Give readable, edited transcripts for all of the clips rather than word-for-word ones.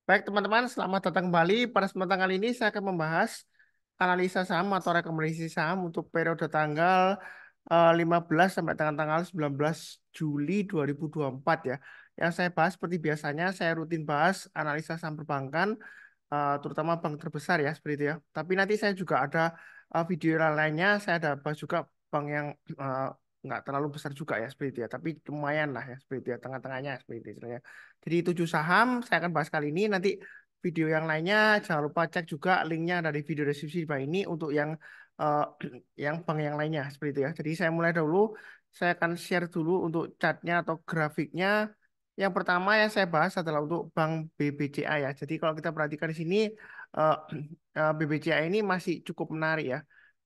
Baik teman-teman, selamat datang kembali. Pada kesempatan kali ini saya akan membahas analisa saham atau rekomendasi saham untuk periode tanggal 15 sampai dengan tanggal 19 Juli 2024 ya. Yang saya bahas seperti biasanya saya rutin bahas analisa saham perbankan, terutama bank terbesar ya seperti itu ya. Tapi nanti saya juga ada video lainnya, saya ada bahas juga bank yang eh, nggak terlalu besar juga ya seperti itu ya, tapi lumayan lah ya seperti itu ya, tengah-tengahnya seperti itu istilahnya. Jadi 7 saham saya akan bahas kali ini. Nanti video yang lainnya jangan lupa cek juga linknya dari video deskripsi di bawah ini untuk yang eh, yang bank yang lainnya seperti itu ya. Jadi saya mulai dulu, saya akan share dulu untuk chartnya atau grafiknya. Yang pertama yang saya bahas adalah untuk Bank BBCA ya. Jadi kalau kita perhatikan di sini eh, BBCA ini masih cukup menarik ya.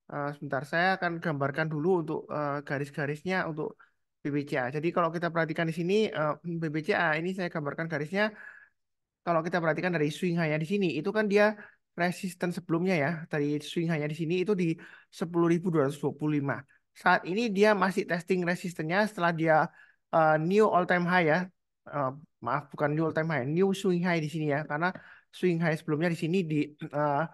Sebentar, saya akan gambarkan dulu untuk garis-garisnya untuk BBCA. Jadi kalau kita perhatikan di sini BBCA ini saya gambarkan garisnya. Kalau kita perhatikan dari swing high di sini, itu kan dia resisten sebelumnya ya. Dari swing high di sini itu di 10.225. Saat ini dia masih testing resistennya setelah dia new all time high ya. Eh, Maaf, bukan new all time high, new swing high di sini ya. Karena swing high sebelumnya di sini di eh,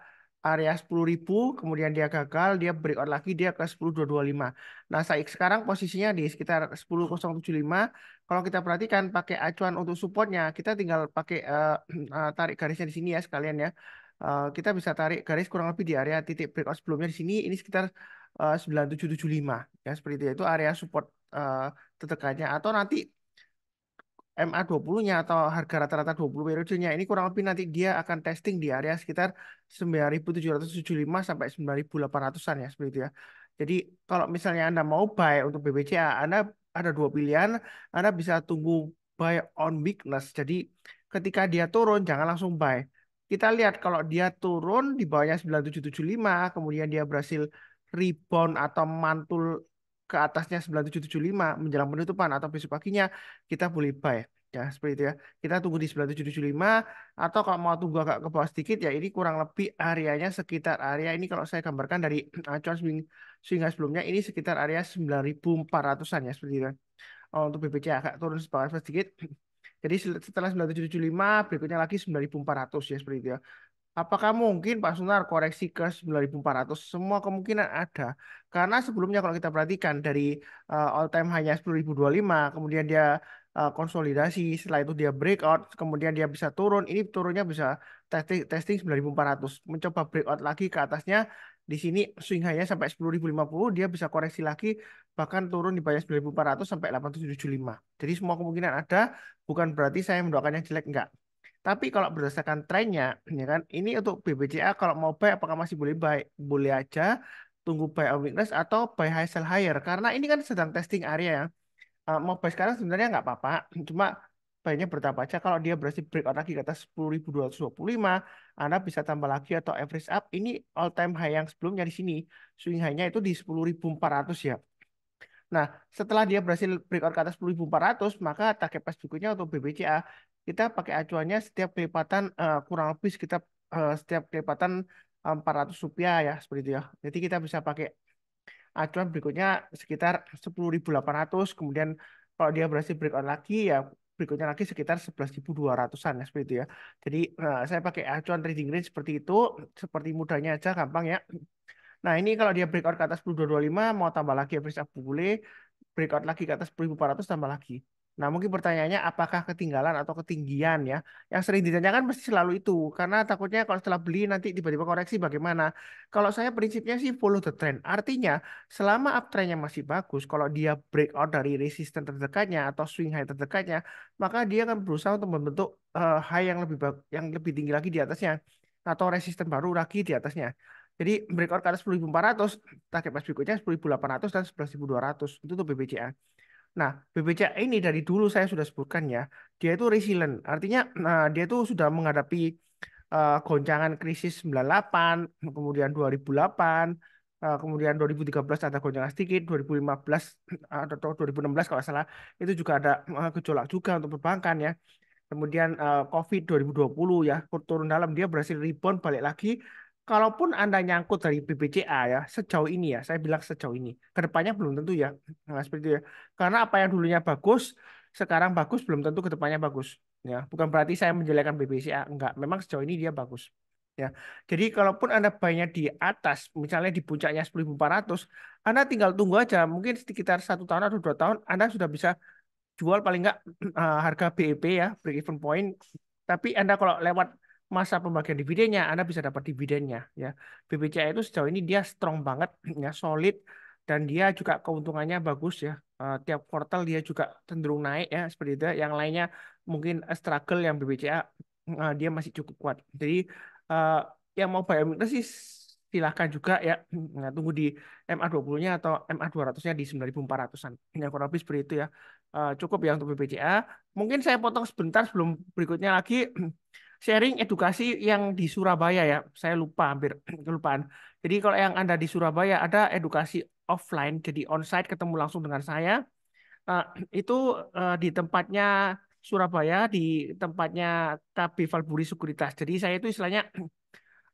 area 10.000, kemudian dia gagal, dia breakout lagi, dia ke 10.225. Nah, sekarang posisinya di sekitar 10.075. Kalau kita perhatikan pakai acuan untuk supportnya, kita tinggal pakai tarik garisnya di sini ya sekalian ya. Kita bisa tarik garis kurang lebih di area titik breakout sebelumnya di sini, ini sekitar 9775 ya seperti itu. Itu area support terdekatnya. Atau nanti MA20-nya atau harga rata-rata 20 periodenya ini kurang lebih nanti dia akan testing di area sekitar 9.775 sampai 9.800-an ya seperti itu ya. Jadi kalau misalnya Anda mau buy untuk BBCA, Anda ada dua pilihan. Anda bisa tunggu buy on weakness. Jadi ketika dia turun jangan langsung buy. Kita lihat kalau dia turun di bawahnya 9775, kemudian dia berhasil rebound atau mantul ke atasnya 9775 menjelang penutupan atau besok paginya, kita boleh buy ya seperti itu ya. Kita tunggu di 9775, atau kalau mau tunggu agak ke bawah sedikit ya, ini kurang lebih areanya sekitar area ini. Kalau saya gambarkan dari acuan swing high sebelumnya, ini sekitar area 9.400-an ya seperti itu. Oh, untuk BBC agak turun sedikit. Jadi setelah 9775 berikutnya lagi 9.400 ya seperti itu ya. Apakah mungkin Pak Sunar koreksi ke 9.400? Semua kemungkinan ada. Karena sebelumnya kalau kita perhatikan dari all time hanya 10.025, kemudian dia konsolidasi, setelah itu dia breakout, kemudian dia bisa turun. Ini turunnya bisa testing 9.400, mencoba breakout lagi ke atasnya. Di sini swing high-nya sampai 10.050, dia bisa koreksi lagi bahkan turun di bawah 9.400 sampai 8.775. Jadi semua kemungkinan ada, bukan berarti saya mendoakan yang jelek, enggak. Tapi kalau berdasarkan trennya, ya kan, ini untuk BBCA kalau mau buy apakah masih boleh buy? Boleh aja, tunggu buy on weakness atau buy high sell higher. Karena ini kan sedang testing area ya. Mau buy sekarang sebenarnya nggak apa-apa, cuma buy-nya bertambah aja. Kalau dia berhasil breakout lagi ke atas 10.225, Anda bisa tambah lagi atau average up. Ini all time high yang sebelumnya di sini. Swing high-nya itu di 10.400 ya. Nah, setelah dia berhasil breakout ke atas 10.400, maka target price berikutnya untuk BBCA, kita pakai acuannya setiap kelipatan kurang lebih sekitar setiap kelipatan Rp400 ya, seperti itu ya. Jadi kita bisa pakai acuan berikutnya sekitar 10.800, kemudian kalau dia berhasil breakout lagi ya berikutnya lagi sekitar 11.200-an ya, seperti itu ya. Jadi saya pakai acuan trading range seperti itu, seperti mudahnya aja, gampang ya. Nah, ini kalau dia breakout ke atas 10.225, mau tambah lagi average up boleh, breakout lagi ke atas 10.400 tambah lagi. Nah, mungkin pertanyaannya apakah ketinggalan atau ketinggian ya? Yang sering ditanyakan pasti selalu itu, karena takutnya kalau setelah beli nanti tiba-tiba koreksi bagaimana. Kalau saya prinsipnya sih follow the trend. Artinya, selama uptrendnya masih bagus, kalau dia breakout dari resisten terdekatnya atau swing high terdekatnya, maka dia akan berusaha untuk membentuk high yang lebih tinggi lagi di atasnya, atau resisten baru lagi di atasnya. Jadi breakout ke atas 10.400, target price berikutnya 10.800 dan 11.200. Itu tuh BBCA. Nah, BBCA ini dari dulu saya sudah sebutkan ya, dia itu resilient. Artinya dia itu sudah menghadapi goncangan krisis 98, kemudian 2008, kemudian 2013 ada goncangan sedikit, 2015 atau 2016 kalau salah, itu juga ada gejolak juga untuk perbankan ya. Kemudian COVID 2020 ya, turun dalam, dia berhasil rebound balik lagi. Kalaupun Anda nyangkut dari BBCA ya, sejauh ini ya, saya bilang sejauh ini. Kedepannya belum tentu ya. Nah, seperti itu ya. Karena apa yang dulunya bagus, sekarang bagus, belum tentu kedepannya bagus. Ya, bukan berarti saya menjelekkan BBCA, enggak. Memang sejauh ini dia bagus. Ya. Jadi kalaupun Anda buynya di atas, misalnya di puncaknya 10.400, Anda tinggal tunggu aja. Mungkin sekitar 1 tahun atau 2 tahun, Anda sudah bisa jual paling enggak harga BEP ya, break even point. Tapi Anda kalau lewat masa pembagian dividennya, Anda bisa dapat dividennya ya. BBCA itu sejauh ini dia strong banget ya, solid dan dia juga keuntungannya bagus ya. Tiap kuartal dia juga cenderung naik ya seperti itu. Yang lainnya mungkin struggle yang BBCA dia masih cukup kuat. Jadi eh, yang mau buy emiten sih silahkan juga ya. Nah, tunggu di MA20-nya atau MA200-nya di 9.400-an. Yang kurang lebih seperti itu ya. Cukup ya untuk BBCA. Mungkin saya potong sebentar sebelum berikutnya lagi sharing edukasi yang di Surabaya ya. Saya lupa hampir kelupaan. Jadi kalau yang Anda di Surabaya ada edukasi offline, jadi onsite ketemu langsung dengan saya. Eh, itu di tempatnya Surabaya, di tempatnya KB Valburi Sekuritas. Jadi saya itu istilahnya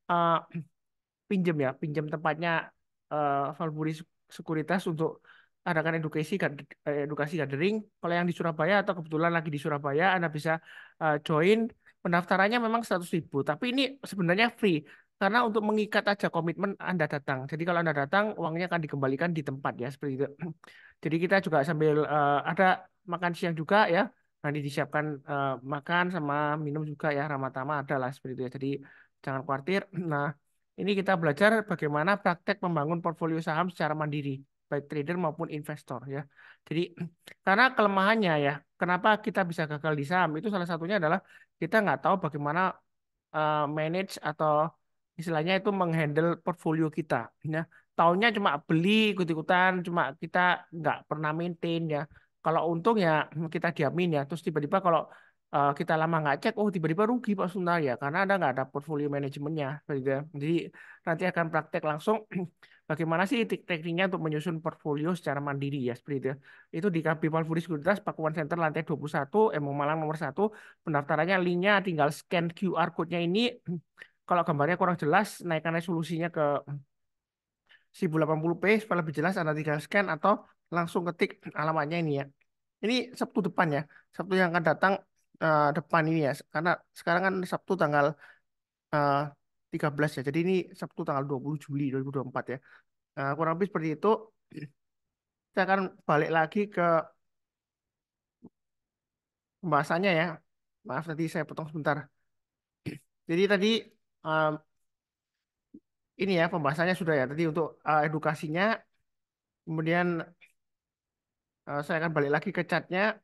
eh, pinjem ya, pinjem tempatnya Valburi Sekuritas untuk adakan edukasi gathering. Kalau yang di Surabaya atau kebetulan lagi di Surabaya, Anda bisa join. Pendaftarannya memang 100.000, tapi ini sebenarnya free karena untuk mengikat aja komitmen Anda datang. Jadi kalau Anda datang, uangnya akan dikembalikan di tempat ya seperti itu. Jadi kita juga sambil ada makan siang juga ya. Nanti disiapkan makan sama minum juga ya, Ramatama ada lah seperti itu ya. Jadi jangan khawatir. Nah, ini kita belajar bagaimana praktek membangun portfolio saham secara mandiri, baik trader maupun investor ya. Jadi karena kelemahannya ya, kenapa kita bisa gagal di saham itu salah satunya adalah kita nggak tahu bagaimana manage atau istilahnya itu menghandle portfolio kita. Ya, taunya cuma beli ikut-ikutan, cuma kita nggak pernah maintain ya. Kalau untung ya kita diamin ya. Terus tiba-tiba kalau kita lama nggak cek, oh tiba-tiba rugi Pak Sunda ya, karena Anda nggak ada portfolio manajemennya. Gitu ya. Jadi nanti akan praktek langsung bagaimana sih tekniknya untuk menyusun portfolio secara mandiri ya seperti itu. Itu di KB Valvuri Sekuritas Pakuan Center lantai 21, Malang nomor 1. Pendaftarannya linknya tinggal scan QR code-nya ini. Kalau gambarnya kurang jelas, naikkan resolusinya ke 1080p supaya lebih jelas. Anda tinggal scan atau langsung ketik alamatnya ini ya. Ini Sabtu depan ya, Sabtu yang akan datang depan ini ya. Karena sekarang kan Sabtu tanggal eh, 13 ya. Jadi ini Sabtu tanggal 20 Juli 2024 ya. Kurang lebih seperti itu. Saya akan balik lagi ke pembahasannya ya. Maaf tadi saya potong sebentar. Jadi tadi eh, ini ya pembahasannya sudah ya. Tadi untuk edukasinya. Kemudian saya akan balik lagi ke chatnya.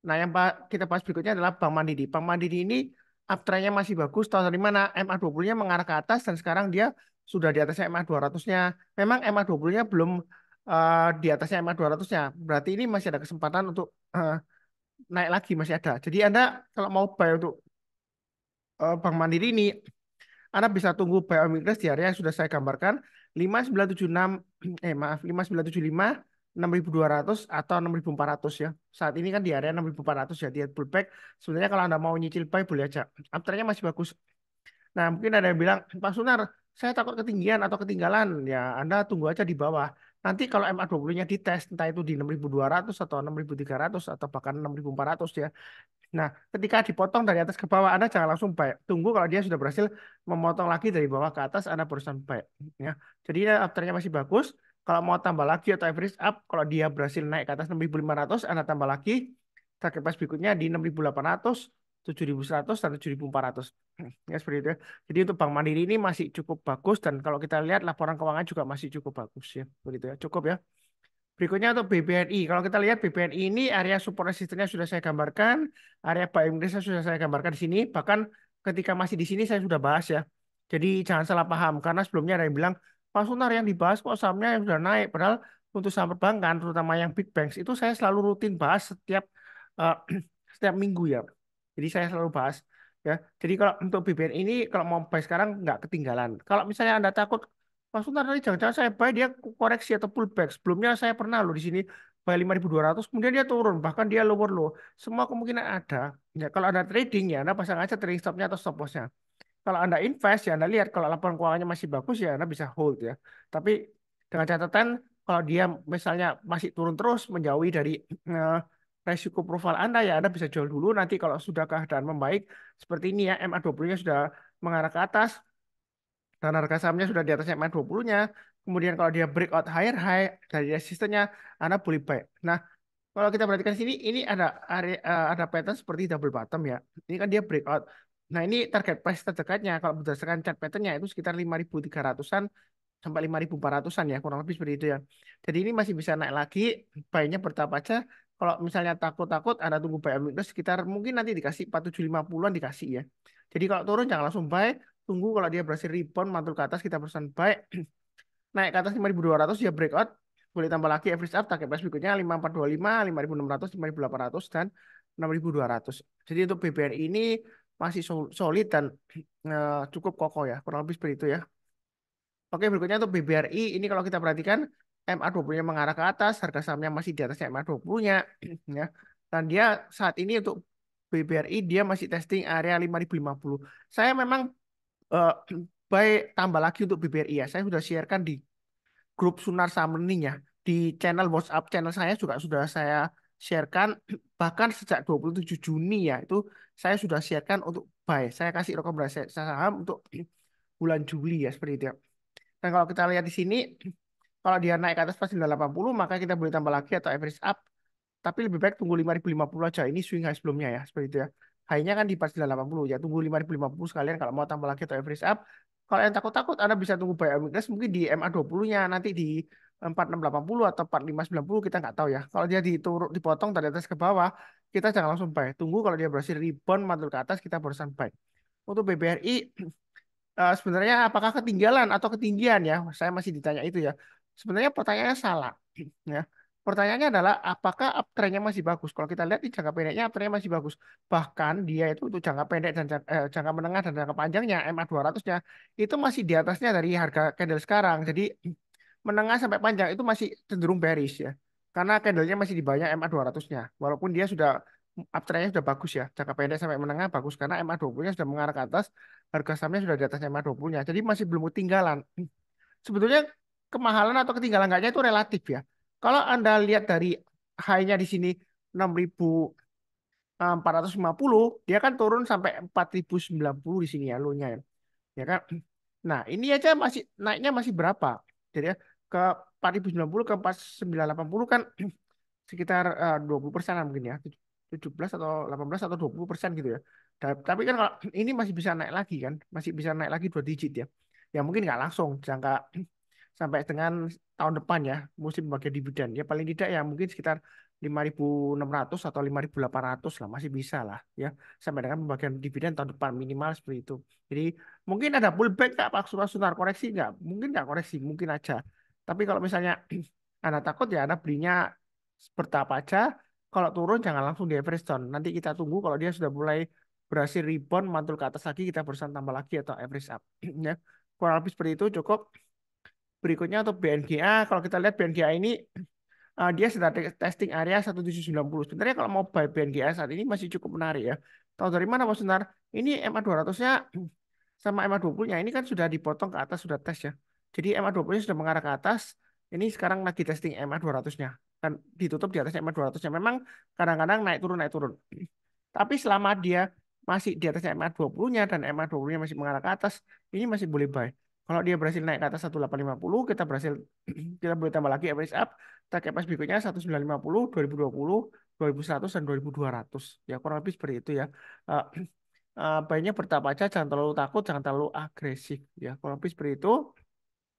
Nah, yang kita bahas berikutnya adalah Bank Mandiri. Bank Mandiri ini uptrendnya masih bagus. Tahun dari mana? MA20-nya mengarah ke atas dan sekarang dia sudah di atasnya MA200-nya. Memang MA20-nya belum di atasnya MA200-nya. Berarti ini masih ada kesempatan untuk naik lagi, masih ada. Jadi Anda kalau mau buy untuk Bank Mandiri ini, Anda bisa tunggu buy on weakness di area yang sudah saya gambarkan 5976 maaf 5975 6.200 atau 6.400 ya. Saat ini kan di area 6.400 ya dia pullback. Sebenarnya kalau Anda mau nyicil buy boleh aja. Uptrendnya masih bagus. Nah, mungkin ada yang bilang, Pak Sunar, saya takut ketinggian atau ketinggalan. Ya, Anda tunggu aja di bawah. Nanti kalau MA20-nya dites, entah itu di 6.200 atau 6.300 atau bahkan 6.400 ya. Nah, ketika dipotong dari atas ke bawah, Anda jangan langsung buy. Tunggu kalau dia sudah berhasil memotong lagi dari bawah ke atas, Anda barusan buy. Ya. Jadi ya, afternya masih bagus. Kalau mau tambah lagi atau average up, kalau dia berhasil naik ke atas 6.500, Anda tambah lagi. Target price berikutnya di 6.800, 7.100, dan 7.400. Ya, seperti itu. Jadi untuk Bank Mandiri ini masih cukup bagus. Dan kalau kita lihat laporan keuangan juga masih cukup bagus ya. Begitu ya. Cukup ya. Berikutnya untuk BBNI. Kalau kita lihat BBNI ini area support resistennya sudah saya gambarkan, area buying range sudah saya gambarkan di sini. Bahkan ketika masih di sini saya sudah bahas ya. Jadi jangan salah paham karena sebelumnya ada yang bilang Pak Sunar yang dibahas kok sahamnya yang sudah naik. Padahal untuk saham perbankan terutama yang big banks itu saya selalu rutin bahas setiap eh, setiap minggu ya. Jadi saya selalu bahas ya. Jadi kalau untuk BBNI ini kalau mau buy sekarang nggak ketinggalan. Kalau misalnya Anda takut Mas Suntar tadi jangan-jangan saya buy dia koreksi atau pullback. Sebelumnya saya pernah loh di sini buy 5.200 kemudian dia turun bahkan dia lower low. Semua kemungkinan ada. Ya kalau ada trading ya Anda pasang aja trading stopnya atau stop lossnya. Kalau Anda invest ya Anda lihat kalau laporan keuangannya masih bagus ya Anda bisa hold ya. Tapi dengan catatan kalau dia misalnya masih turun terus menjauhi dari eh, resiko profil Anda ya Anda bisa jual dulu nanti kalau sudah keadaan membaik seperti ini ya MA20-nya sudah mengarah ke atas dan harga sahamnya sudah di atas MA20-nya. Kemudian kalau dia breakout higher high dari resistennya Anda boleh buy. Nah, kalau kita perhatikan sini, ini ada area, ada pattern seperti double bottom ya. Ini kan dia breakout. Nah, ini target price terdekatnya kalau berdasarkan chart patternnya itu sekitar 5.300-an sampai 5.400-an ya, kurang lebih seperti itu ya. Jadi ini masih bisa naik lagi, buy-nya bertahap aja. Kalau misalnya takut-takut, Anda tunggu buy amigdala sekitar mungkin nanti dikasih 4750-an dikasih ya. Jadi kalau turun jangan langsung buy, tunggu kalau dia berhasil rebound mantul ke atas kita pesan buy. Naik ke atas 5.200 ya breakout boleh tambah lagi average up target price berikutnya 5.425 5.600 5.800 dan 6.200 jadi untuk BBRI ini masih solid dan cukup kokoh ya kurang lebih seperti itu ya. Oke berikutnya untuk BBRI ini kalau kita perhatikan MA20-nya mengarah ke atas harga sahamnya masih di atas MA20-nya ya dan dia saat ini untuk BBRI dia masih testing area 5.050 saya memang eh, baik tambah lagi untuk BBRI ya saya sudah sharekan di grup Sunar Summoning ya. Di channel WhatsApp channel saya juga sudah saya sharekan bahkan sejak 27 Juni ya itu saya sudah sharekan untuk buy. Saya kasih rekomendasi saham untuk bulan Juli ya seperti itu ya. Dan kalau kita lihat di sini kalau dia naik ke atas pas 980 maka kita boleh tambah lagi atau average up. Tapi lebih baik tunggu 5.050 aja. Ini swing high sebelumnya ya seperti itu ya. High-nya kan di pas 980 ya. Tunggu 5.050 sekalian kalau mau tambah lagi atau average up. Kalau yang takut-takut Anda bisa tunggu buy amigdala mungkin di MA20-nya nanti di 4680 atau 4590 kita nggak tahu ya. Kalau dia dipotong dari atas ke bawah, kita jangan langsung buy. Tunggu kalau dia berhasil rebound mantul ke atas kita barusan buy. Untuk BBRI sebenarnya apakah ketinggalan atau ketinggian ya? Saya masih ditanya itu ya. Sebenarnya pertanyaannya salah. Ya. Pertanyaannya adalah apakah uptrendnya masih bagus? Kalau kita lihat di jangka pendeknya uptrendnya masih bagus. Bahkan dia itu untuk jangka pendek dan jangka menengah dan jangka panjangnya MA200-nya itu masih di atasnya dari harga candle sekarang. Jadi menengah sampai panjang itu masih cenderung bearish ya. Karena candlenya masih di bawahnya MA200-nya. Walaupun dia sudah uptrendnya sudah bagus ya. Jangka pendek sampai menengah bagus karena MA20-nya sudah mengarah ke atas, harga sahamnya sudah di atas MA20-nya. Jadi masih belum ketinggalan. Sebetulnya kemahalan atau ketinggalan enggaknya itu relatif ya. Kalau Anda lihat dari high-nya di sini 6.450, dia kan turun sampai 4.090 di sini ya low-nya ya. Ya kan? Nah, ini aja masih naiknya masih berapa? Jadi ya, ke 4.090 ke 4.980 kan sekitar 20% mungkin ya. 17 atau 18 atau 20% gitu ya. Tapi kan kalau ini masih bisa naik lagi kan, masih bisa naik lagi 2 digit ya. Ya mungkin nggak langsung jangka sampai dengan tahun depan ya musim pembagian dividen. Ya paling tidak ya mungkin sekitar 5.600 atau 5.800 lah masih bisa lah ya sampai dengan pembagian dividen tahun depan minimal seperti itu. Jadi mungkin ada pullback nggak Pak Sunar koreksi nggak? Mungkin nggak koreksi mungkin aja. Tapi kalau misalnya Anda takut ya Anda belinya bertahap aja. Kalau turun jangan langsung di average down. Nanti kita tunggu kalau dia sudah mulai berhasil rebound mantul ke atas lagi kita berusaha tambah lagi atau average up ya. Kurang lebih seperti itu cukup. Berikutnya untuk BNGA, kalau kita lihat BNGA ini dia sedang testing area 1790. Sebenarnya kalau mau buy BNGA saat ini masih cukup menarik ya. Tahu dari mana Mas Senar? Ini MA200-nya sama MA20-nya ini kan sudah dipotong ke atas, sudah tes ya. Jadi MA20-nya sudah mengarah ke atas. Ini sekarang lagi testing MA200-nya. Dan ditutup di atas MA200-nya. Memang kadang-kadang naik turun, naik turun. Tapi selama dia masih di atas MA20-nya dan MA20-nya masih mengarah ke atas, ini masih boleh buy. Kalau dia berhasil naik ke atas 1850, kita berhasil kita boleh tambah lagi average up. Target price berikutnya 1950, 2020, 2100 dan 2200. Ya kurang lebih seperti itu ya. Uh, Baiknya bertahap aja, jangan terlalu takut, jangan terlalu agresif. Ya kurang lebih seperti itu.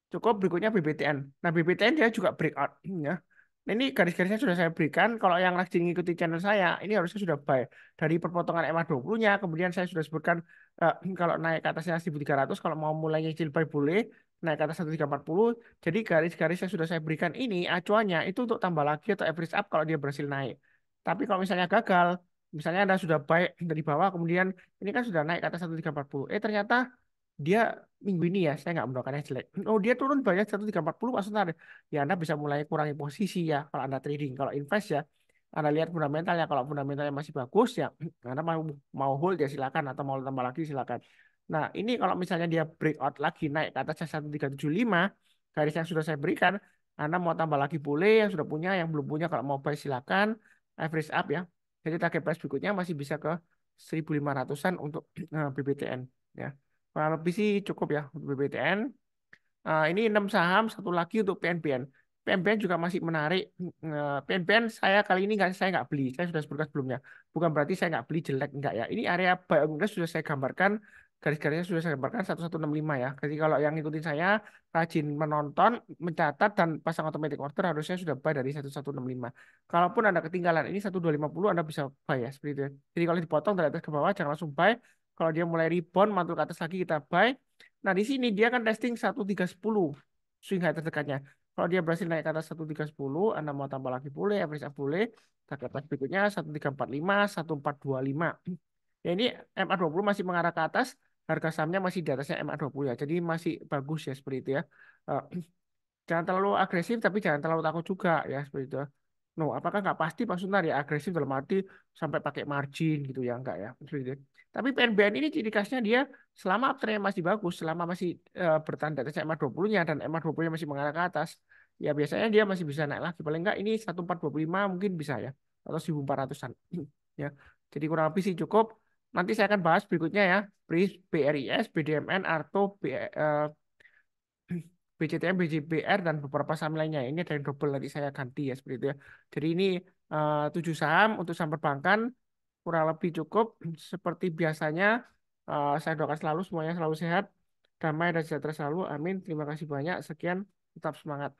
Cukup berikutnya BBTN. Nah, BBTN dia juga breakout ya. Nah, ini garis-garisnya sudah saya berikan. Kalau yang lagi mengikuti channel saya, ini harusnya sudah buy. Dari perpotongan MA20-nya, kemudian saya sudah sebutkan kalau naik ke atasnya 1.300, kalau mau mulai nyicil buy boleh, naik ke atas 1.340. Jadi garis-garis yang sudah saya berikan ini, acuannya itu untuk tambah lagi atau average up kalau dia berhasil naik. Tapi kalau misalnya gagal, misalnya Anda sudah buy dari bawah, kemudian ini kan sudah naik ke atas 1.340. Ternyata dia minggu ini ya saya nggak mendoakan yang jelek. Oh dia turun banyak 1.340 Pak Sunar. Ya Anda bisa mulai kurangi posisi ya kalau Anda trading. Kalau invest ya Anda lihat fundamentalnya. Kalau fundamentalnya masih bagus ya Anda mau mau hold ya silakan atau mau tambah lagi silakan. Nah ini kalau misalnya dia breakout lagi naik ke atas 1375 garis yang sudah saya berikan. Anda mau tambah lagi boleh yang sudah punya yang belum punya kalau mau buy silakan. average up ya. Jadi target price berikutnya masih bisa ke 1.500-an untuk BBTN ya. Kurang lebih sih cukup ya untuk BBTN. Ini 6 saham, satu lagi untuk PNBN. PNBN juga masih menarik. PNBN saya kali ini saya nggak beli. Saya sudah sebutkan sebelumnya. Bukan berarti saya nggak beli jelek, enggak ya. Ini area buy on close sudah saya gambarkan. Garis-garisnya sudah saya gambarkan 1165 ya. Jadi kalau yang ngikutin saya, rajin menonton, mencatat, dan pasang automatic order harusnya sudah buy dari 1165. Kalaupun Anda ketinggalan ini 1250, Anda bisa buy ya. Seperti itu ya. Jadi kalau dipotong dari atas ke bawah, jangan langsung buy. Kalau dia mulai rebound, mantul ke atas lagi kita buy. Nah, di sini dia kan testing 1310 swing high terdekatnya. Kalau dia berhasil naik ke atas 1310, Anda mau tambah lagi boleh, average up boleh. Target price berikutnya 1345, 1425. Ya ini MA20 masih mengarah ke atas, harga sahamnya masih di atasnya MA20 ya. Jadi masih bagus ya seperti itu ya. Eh, Jangan terlalu agresif tapi jangan terlalu takut juga ya seperti itu. No, apakah nggak pasti Pak Sunar ya agresif dalam arti sampai pakai margin gitu ya enggak ya. Seperti itu. Tapi PNBN ini ciri khasnya dia selama uptrend masih bagus, selama masih bertahan di atas MA20-nya dan MA20-nya masih mengarah ke atas, ya biasanya dia masih bisa naik lagi. Paling enggak ini 1425 mungkin bisa ya atau 1400-an. Ya. Jadi kurang lebih sih cukup. Nanti saya akan bahas berikutnya ya. BRIS, BRIS, BDMN, ARTO, BCTM, BJBR, dan beberapa saham lainnya. Ini ada yang double nanti saya ganti ya seperti itu ya. Jadi ini 7 saham untuk saham perbankan kurang lebih cukup. Seperti biasanya saya doakan selalu semuanya selalu sehat, damai dan sejahtera selalu. Amin. Terima kasih banyak. Sekian, tetap semangat.